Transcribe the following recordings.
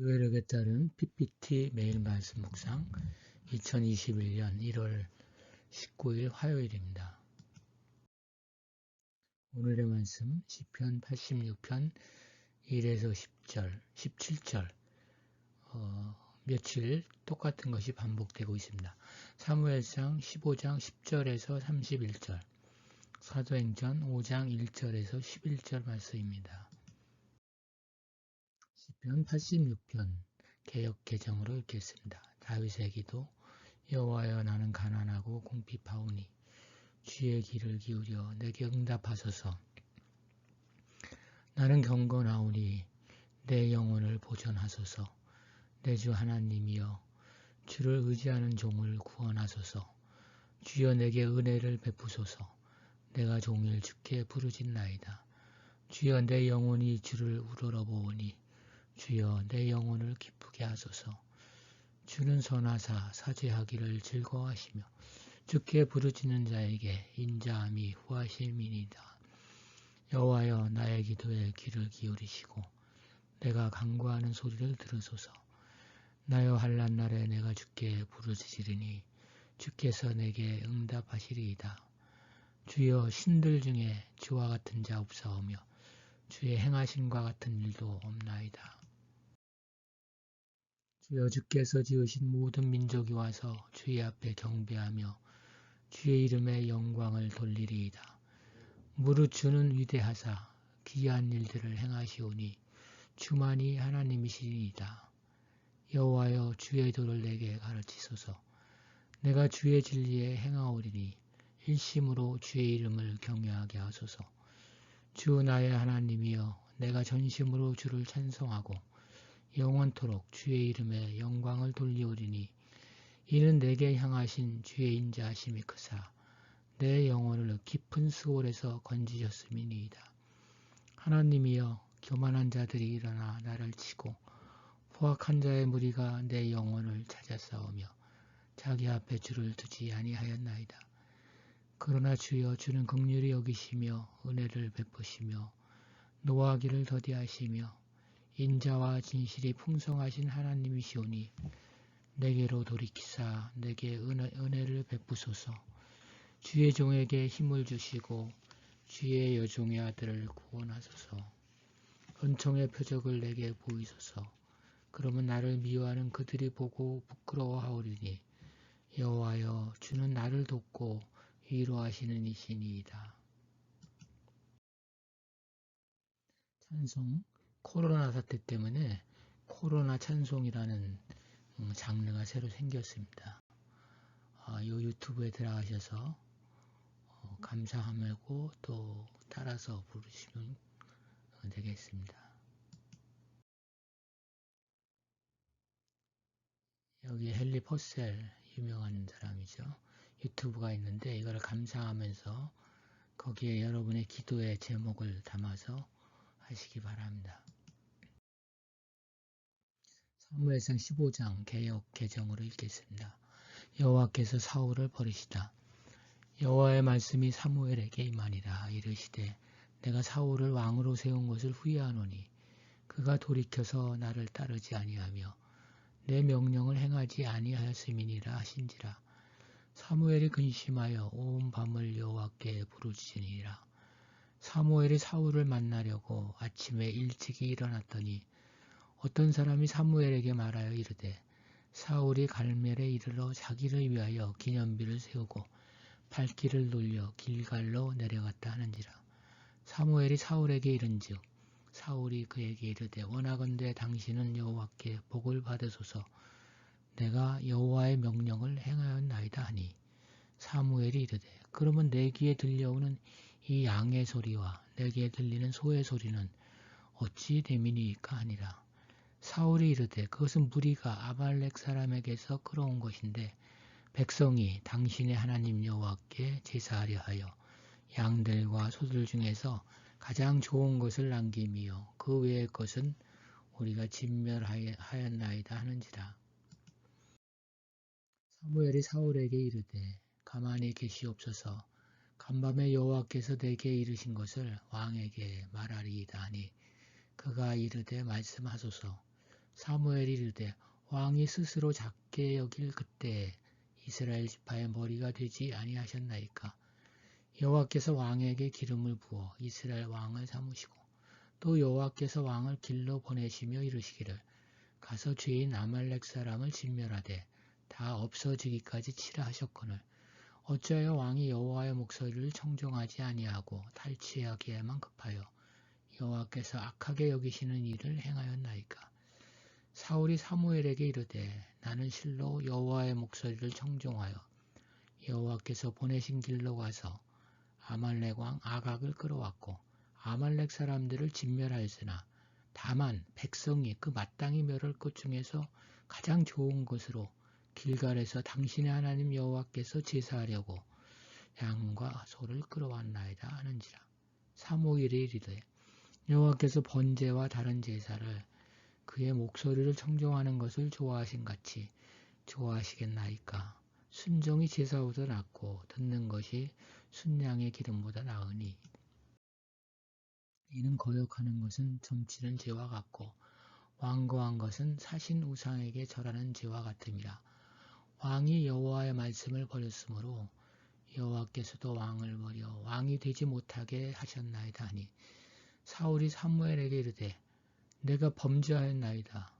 교회력에 따른 PPT 매일 말씀 묵상 2021년 1월 19일 화요일입니다. 오늘의 말씀 시편 86편 1에서 10절, 17절 며칠 똑같은 것이 반복되고 있습니다. 사무엘상 15장 10절에서 31절, 사도행전 5장 1절에서 11절 말씀입니다. 시편 86편 개역 개정으로 읽겠습니다. 다윗의 기도. 여호와여, 나는 가난하고 궁핍하오니 주의 귀를 기울여 내게 응답하소서. 나는 경건하오니 내 영혼을 보전하소서. 내 주 하나님이여, 주를 의지하는 종을 구원하소서. 주여, 내게 은혜를 베푸소서. 내가 종일 주께 부르짖나이다. 주여, 내 영혼이 주를 우러러보오니 주여, 내 영혼을 기쁘게 하소서. 주는 선하사 사죄하기를 즐거워하시며 주께 부르짖는 자에게 인자함이 후하심이니이다. 여호와여, 나의 기도에 귀를 기울이시고 내가 간구하는 소리를 들으소서. 나여, 환난 날에 내가 주께 부르짖으리니 주께서 내게 응답하시리이다. 주여, 신들 중에 주와 같은 자 없사오며 주의 행하심과 같은 일도 없나이다. 주여, 주께서 지으신 모든 민족이 와서 주의 앞에 경배하며 주의 이름에 영광을 돌리리이다. 무릇 주는 위대하사 기이한 일들을 행하시오니 주만이 하나님이시리이다. 여호와여, 주의 도를 내게 가르치소서. 내가 주의 진리에 행하오리니 일심으로 주의 이름을 경외하게 하소서. 주 나의 하나님이여, 내가 전심으로 주를 찬송하고 영원토록 주의 이름에 영광을 돌리오리니 이는 내게 향하신 주의 인자하심이 크사 내 영혼을 깊은 수월에서 건지셨음이니이다. 하나님이여, 교만한 자들이 일어나 나를 치고 포악한 자의 무리가 내 영혼을 찾아싸우며 자기 앞에 주를 두지 아니하였나이다. 그러나 주여, 주는 긍휼히 여기시며 은혜를 베푸시며 노하기를 더디하시며 인자와 진실이 풍성하신 하나님이시오니 내게로 돌이키사 내게 은혜를 베푸소서. 주의 종에게 힘을 주시고 주의 여종의 아들을 구원하소서. 은총의 표적을 내게 보이소서. 그러면 나를 미워하는 그들이 보고 부끄러워하오리니 여호와여, 주는 나를 돕고 위로하시는 이시니이다. 찬송. 코로나 사태 때문에 코로나 찬송이라는 장르가 새로 생겼습니다. 요 유튜브에 들어가셔서 감상하고 또 따라서 부르시면 되겠습니다. 여기 헨리 퍼셀 유명한 사람이죠. 유튜브가 있는데 이걸 감상하면서 거기에 여러분의 기도의 제목을 담아서 하시기 바랍니다. 사무엘상 15장 개역 개정으로 읽겠습니다. 여호와께서 사울을 버리시다. 여호와의 말씀이 사무엘에게 임하니라. 이르시되 내가 사울을 왕으로 세운 것을 후회하노니 그가 돌이켜서 나를 따르지 아니하며 내 명령을 행하지 아니하였음이니라 하신지라. 사무엘이 근심하여 온 밤을 여호와께 부르짖으니라. 사무엘이 사울을 만나려고 아침에 일찍이 일어났더니 어떤 사람이 사무엘에게 말하여 이르되 사울이 갈멜에 이르러 자기를 위하여 기념비를 세우고 발길을 돌려 길갈로 내려갔다 하는지라. 사무엘이 사울에게 이른즉 사울이 그에게 이르되 원하건대 당신은 여호와께 복을 받으소서. 내가 여호와의 명령을 행하였나이다 하니 사무엘이 이르되 그러면 내 귀에 들려오는 이 양의 소리와 내게 들리는 소의 소리는 어찌 됨이니이까 하니라. 사울이 이르되 그것은 무리가 아말렉 사람에게서 끌어온 것인데 백성이 당신의 하나님 여호와께 제사하려 하여 양들과 소들 중에서 가장 좋은 것을 남김이요 그 외의 것은 우리가 진멸하였나이다 하는지라. 사무엘이 사울에게 이르되 가만히 계시옵소서. 간밤에 여호와께서 내게 이르신 것을 왕에게 말하리이다 하니 그가 이르되 말씀하소서. 사무엘이 이르되 왕이 스스로 작게 여길 그때에 이스라엘 지파의 머리가 되지 아니하셨나이까. 여호와께서 왕에게 기름을 부어 이스라엘 왕을 삼으시고 또 여호와께서 왕을 길로 보내시며 이르시기를 가서 죄인 아말렉 사람을 진멸하되 다 없어지기까지 치라 하셨거늘 어찌하여 왕이 여호와의 목소리를 청종하지 아니하고 탈취하기에만 급하여 여호와께서 악하게 여기시는 일을 행하였나이까. 사울이 사무엘에게 이르되 나는 실로 여호와의 목소리를 청종하여 여호와께서 보내신 길로 가서 아말렉 왕 아각을 끌어왔고 아말렉 사람들을 진멸하였으나 다만 백성이 그 마땅히 멸할 것 중에서 가장 좋은 것으로 길갈에서 당신의 하나님 여호와께서 제사하려고 양과 소를 끌어왔나이다 하는지라. 사무엘이 이르되 여호와께서 번제와 다른 제사를 그의 목소리를 청종하는 것을 좋아하신 같이 좋아하시겠나이까. 순종이 제사보다 낫고 듣는 것이 순양의 기름보다 나으니 이는 거역하는 것은 점치는 죄와 같고 완고한 것은 사신 우상에게 절하는 죄와 같음이라. 왕이 여호와의 말씀을 버렸으므로 여호와께서도 왕을 버려 왕이 되지 못하게 하셨나이다 하니 사울이 사무엘에게 이르되 내가 범죄하였나이다.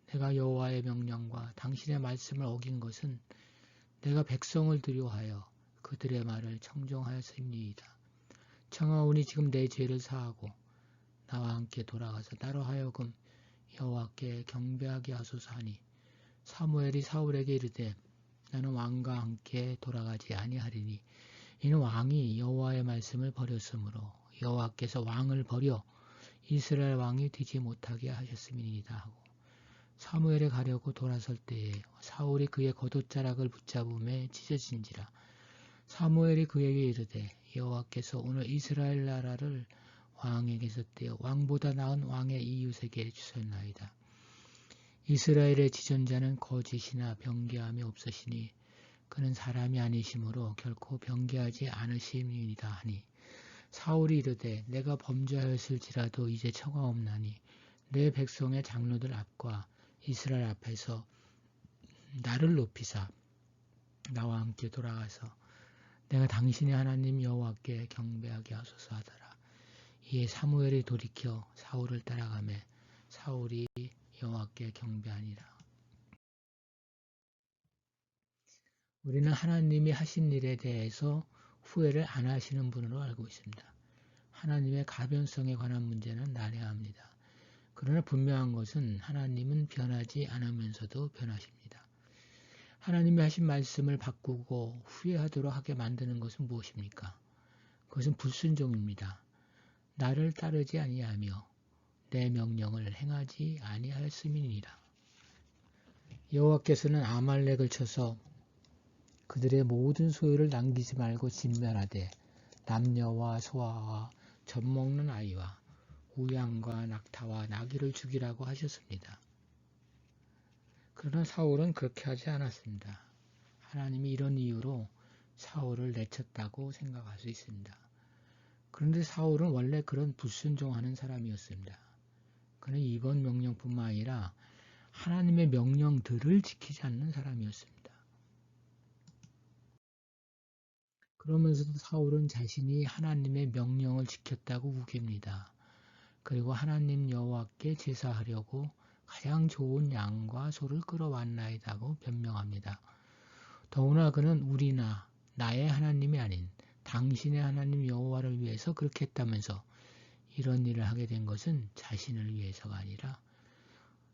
내가 여호와의 명령과 당신의 말씀을 어긴 것은 내가 백성을 두려워하여 그들의 말을 청종하였음이니이다. 청하오니 지금 내 죄를 사하고 나와 함께 돌아가서 나로 하여금 여호와께 경배하게 하소서 하니 사무엘이 사울에게 이르되 나는 왕과 함께 돌아가지 아니하리니 이는 왕이 여호와의 말씀을 버렸으므로 여호와께서 왕을 버려 이스라엘 왕이 되지 못하게 하셨음이니이다 하고 사무엘에 가려고 돌아설 때에 사울이 그의 겉옷자락을 붙잡음에 찢어진지라. 사무엘이 그에게 이르되 여호와께서 오늘 이스라엘 나라를 왕에게서 떼어 왕보다 나은 왕의 이웃에게 주셨나이다. 이스라엘의 지존자는 거짓이나 변개함이 없으시니 그는 사람이 아니시므로 결코 변개하지 않으심이니이다 하니 사울이 이르되 내가 범죄하였을지라도 이제 청하옵나니 내 백성의 장로들 앞과 이스라엘 앞에서 나를 높이사 나와 함께 돌아가서 내가 당신의 하나님 여호와께 경배하게 하소서 하더라. 이에 사무엘이 돌이켜 사울을 따라가매 사울이 여호와께 경배하니라. 우리는 하나님이 하신 일에 대해서 후회를 안 하시는 분으로 알고 있습니다. 하나님의 가변성에 관한 문제는 난해합니다. 그러나 분명한 것은 하나님은 변하지 않으면서도 변하십니다. 하나님이 하신 말씀을 바꾸고 후회하도록 하게 만드는 것은 무엇입니까? 그것은 불순종입니다. 나를 따르지 아니하며 내 명령을 행하지 아니하였음이니라. 여호와께서는 아말렉을 쳐서 그들의 모든 소유를 남기지 말고 진멸하되 남녀와 소아와 젖먹는 아이와 우양과 낙타와 나귀를 죽이라고 하셨습니다. 그러나 사울은 그렇게 하지 않았습니다. 하나님이 이런 이유로 사울을 내쳤다고 생각할 수 있습니다. 그런데 사울은 원래 그런 불순종하는 사람이었습니다. 그는 이번 명령뿐만 아니라 하나님의 명령들을 지키지 않는 사람이었습니다. 그러면서도 사울은 자신이 하나님의 명령을 지켰다고 우깁니다. 그리고 하나님 여호와께 제사하려고 가장 좋은 양과 소를 끌어왔나이다고 변명합니다. 더구나 그는 우리나 나의 하나님이 아닌 당신의 하나님 여호와를 위해서 그렇게 했다면서 이런 일을 하게 된 것은 자신을 위해서가 아니라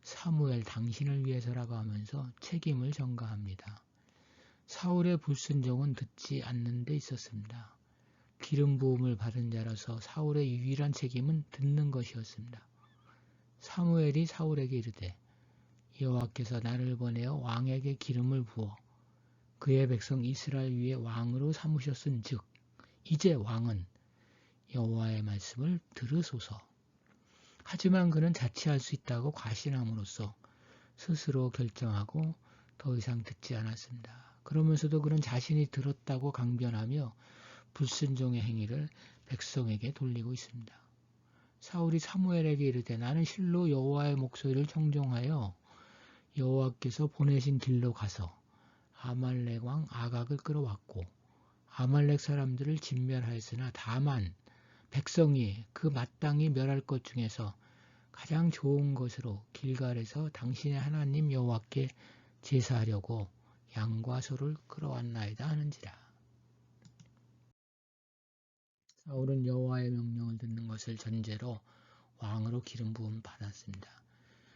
사무엘 당신을 위해서라고 하면서 책임을 전가합니다. 사울의 불순종은 듣지 않는 데 있었습니다. 기름 부음을 받은 자라서 사울의 유일한 책임은 듣는 것이었습니다. 사무엘이 사울에게 이르되 여호와께서 나를 보내어 왕에게 기름을 부어 그의 백성 이스라엘 위에 왕으로 삼으셨은즉 이제 왕은 여호와의 말씀을 들으소서. 하지만 그는 자치할 수 있다고 과신함으로써 스스로 결정하고 더 이상 듣지 않았습니다. 그러면서도 그는 자신이 들었다고 강변하며 불순종의 행위를 백성에게 돌리고 있습니다. 사울이 사무엘에게 이르되 나는 실로 여호와의 목소리를 청종하여 여호와께서 보내신 길로 가서 아말렉 왕 아각을 끌어왔고 아말렉 사람들을 진멸하였으나 다만 백성이 그 마땅히 멸할 것 중에서 가장 좋은 것으로 길갈에서 당신의 하나님 여호와께 제사하려고 양과 소를 끌어왔나이다 하는지라. 사울은 여호와의 명령을 듣는 것을 전제로 왕으로 기름 부음 받았습니다.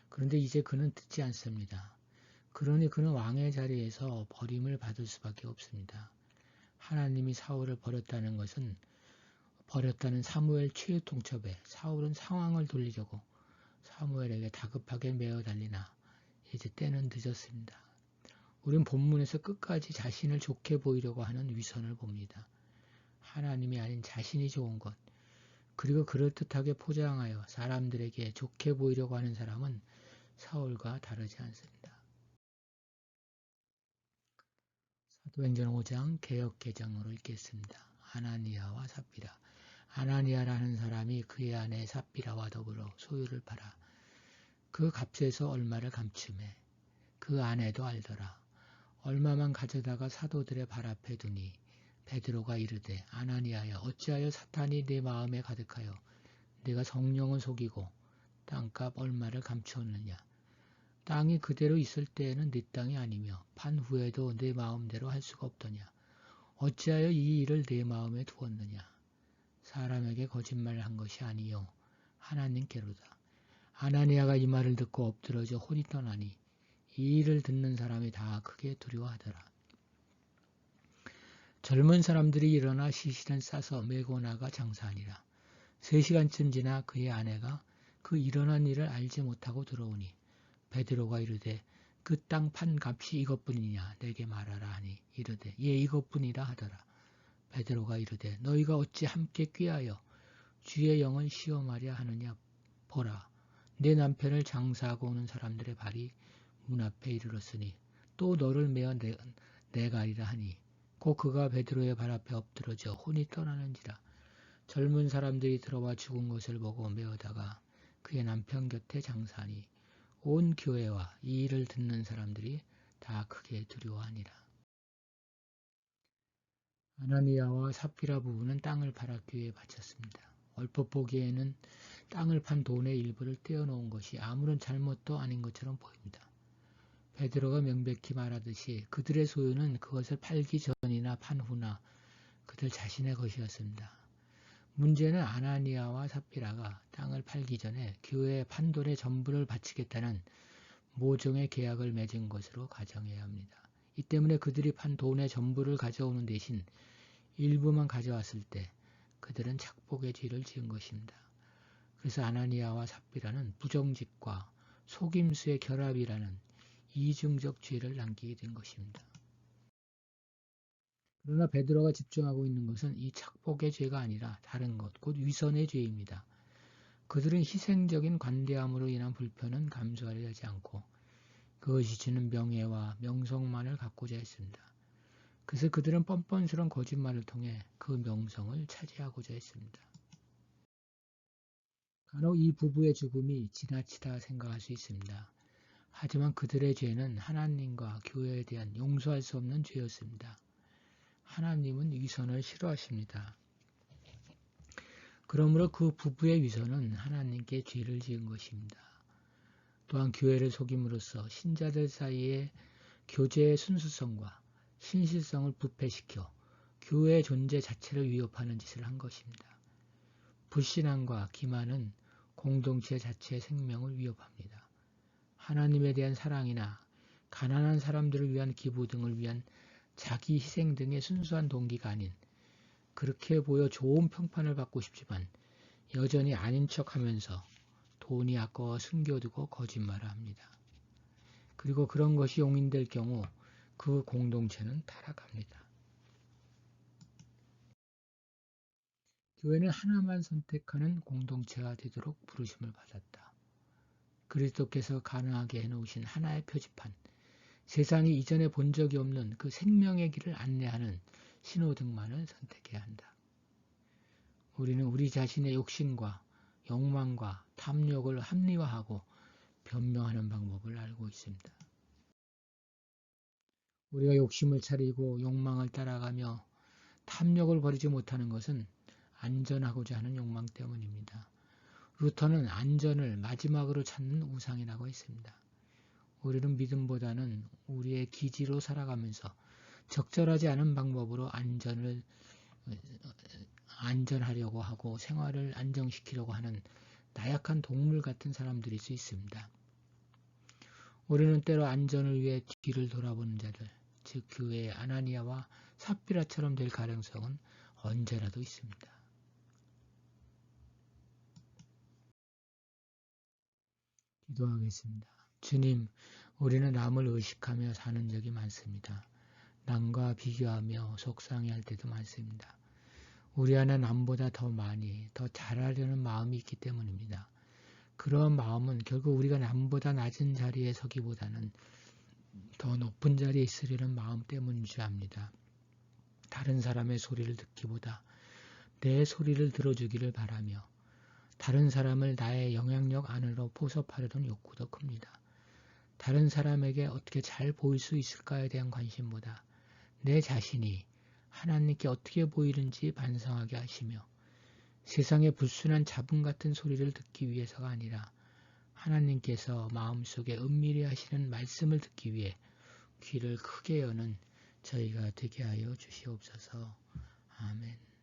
그런데 이제 그는 듣지 않습니다. 그러니 그는 왕의 자리에서 버림을 받을 수밖에 없습니다. 하나님이 사울을 버렸다는 것은 버렸다는 사무엘 최후 통첩에 사울은 상황을 돌리려고 사무엘에게 다급하게 매어 달리나 이제 때는 늦었습니다. 우린 본문에서 끝까지 자신을 좋게 보이려고 하는 위선을 봅니다. 하나님이 아닌 자신이 좋은 것, 그리고 그럴듯하게 포장하여 사람들에게 좋게 보이려고 하는 사람은 사울과 다르지 않습니다. 사도행전 5장 개역개정으로 읽겠습니다. 아나니아와 삽비라. 아나니아라는 사람이 그의 아내 삽비라와 더불어 소유를 팔아 그 값에서 얼마를 감춤해 그 아내도 알더라. 얼마만 가져다가 사도들의 발 앞에 두니 베드로가 이르되 아나니아여 어찌하여 사탄이 네 마음에 가득하여 네가 성령을 속이고 땅값 얼마를 감추었느냐. 땅이 그대로 있을 때에는 네 땅이 아니며 판 후에도 네 마음대로 할 수가 없더냐. 어찌하여 이 일을 네 마음에 두었느냐. 사람에게 거짓말한 것이 아니요 하나님께로다. 아나니아가 이 말을 듣고 엎드러져 혼이 떠나니 이 일을 듣는 사람이 다 크게 두려워하더라. 젊은 사람들이 일어나 시신을 싸서 메고 나가 장사하니라. 3시간쯤 지나 그의 아내가 그 일어난 일을 알지 못하고 들어오니 베드로가 이르되 그 땅 판 값이 이것뿐이냐 내게 말하라 하니 이르되 예 이것뿐이라 하더라. 베드로가 이르되 너희가 어찌 함께 꾀하여 주의 영을 시험하려 하느냐. 보라 내 남편을 장사하고 오는 사람들의 발이 문 앞에 이르렀으니 또 너를 메어 내가리라 하니 곧 그가 베드로의 발 앞에 엎드러져 혼이 떠나는지라. 젊은 사람들이 들어와 죽은 것을 보고 메어다가 그의 남편 곁에 장사하니 온 교회와 이 일을 듣는 사람들이 다 크게 두려워하니라. 아나니아와 삽비라 부부는 땅을 팔아 교회에 바쳤습니다. 얼핏 보기에는 땅을 판 돈의 일부를 떼어놓은 것이 아무런 잘못도 아닌 것처럼 보입니다. 베드로가 명백히 말하듯이 그들의 소유는 그것을 팔기 전이나 판 후나 그들 자신의 것이었습니다. 문제는 아나니아와 삽비라가 땅을 팔기 전에 교회에 판 돈의 전부를 바치겠다는 모종의 계약을 맺은 것으로 가정해야 합니다. 이 때문에 그들이 판 돈의 전부를 가져오는 대신 일부만 가져왔을 때 그들은 착복의 죄를 지은 것입니다. 그래서 아나니아와 삽비라는 부정직과 속임수의 결합이라는 이중적 죄를 남기게 된 것입니다. 그러나 베드로가 집중하고 있는 것은 이 착복의 죄가 아니라 다른 것, 곧 위선의 죄입니다. 그들은 희생적인 관대함으로 인한 불편은 감수하려 하지 않고 그것이 주는 명예와 명성만을 갖고자 했습니다. 그래서 그들은 뻔뻔스러운 거짓말을 통해 그 명성을 차지하고자 했습니다. 간혹 이 부부의 죽음이 지나치다 생각할 수 있습니다. 하지만 그들의 죄는 하나님과 교회에 대한 용서할 수 없는 죄였습니다. 하나님은 위선을 싫어하십니다. 그러므로 그 부부의 위선은 하나님께 죄를 지은 것입니다. 또한 교회를 속임으로써 신자들 사이에 교제의 순수성과 신실성을 부패시켜 교회의 존재 자체를 위협하는 짓을 한 것입니다. 불신앙과 기만은 공동체 자체의 생명을 위협합니다. 하나님에 대한 사랑이나 가난한 사람들을 위한 기부 등을 위한 자기 희생 등의 순수한 동기가 아닌 그렇게 보여 좋은 평판을 받고 싶지만 여전히 아닌 척하면서 돈이 아까워 숨겨두고 거짓말을 합니다. 그리고 그런 것이 용인될 경우 그 공동체는 타락합니다. 교회는 하나만 선택하는 공동체가 되도록 부르심을 받았다. 그리스도께서 가능하게 해놓으신 하나의 표지판, 세상이 이전에 본 적이 없는 그 생명의 길을 안내하는 신호등만을 선택해야 한다. 우리는 우리 자신의 욕심과 욕망과 탐욕을 합리화하고 변명하는 방법을 알고 있습니다. 우리가 욕심을 차리고 욕망을 따라가며 탐욕을 버리지 못하는 것은 안전하고자 하는 욕망 때문입니다. 루터는 안전을 마지막으로 찾는 우상이라고 했습니다. 우리는 믿음보다는 우리의 기지로 살아가면서 적절하지 않은 방법으로 안전하려고 하고 생활을 안정시키려고 하는 나약한 동물 같은 사람들일 수 있습니다. 우리는 때로 안전을 위해 뒤를 돌아보는 자들, 즉 교회의 아나니아와 삽비라처럼 될 가능성은 언제라도 있습니다. 기도하겠습니다. 주님, 우리는 남을 의식하며 사는 적이 많습니다. 남과 비교하며 속상해할 때도 많습니다. 우리 안에 남보다 더 많이, 더 잘하려는 마음이 있기 때문입니다. 그런 마음은 결국 우리가 남보다 낮은 자리에 서기보다는 더 높은 자리에 있으려는 마음 때문인 줄 압니다. 다른 사람의 소리를 듣기보다 내 소리를 들어주기를 바라며 다른 사람을 나의 영향력 안으로 포섭하려는 욕구도 큽니다. 다른 사람에게 어떻게 잘 보일 수 있을까에 대한 관심보다 내 자신이 하나님께 어떻게 보이는지 반성하게 하시며 세상의 불순한 잡음 같은 소리를 듣기 위해서가 아니라 하나님께서 마음속에 은밀히 하시는 말씀을 듣기 위해 귀를 크게 여는 저희가 되게 하여 주시옵소서. 아멘.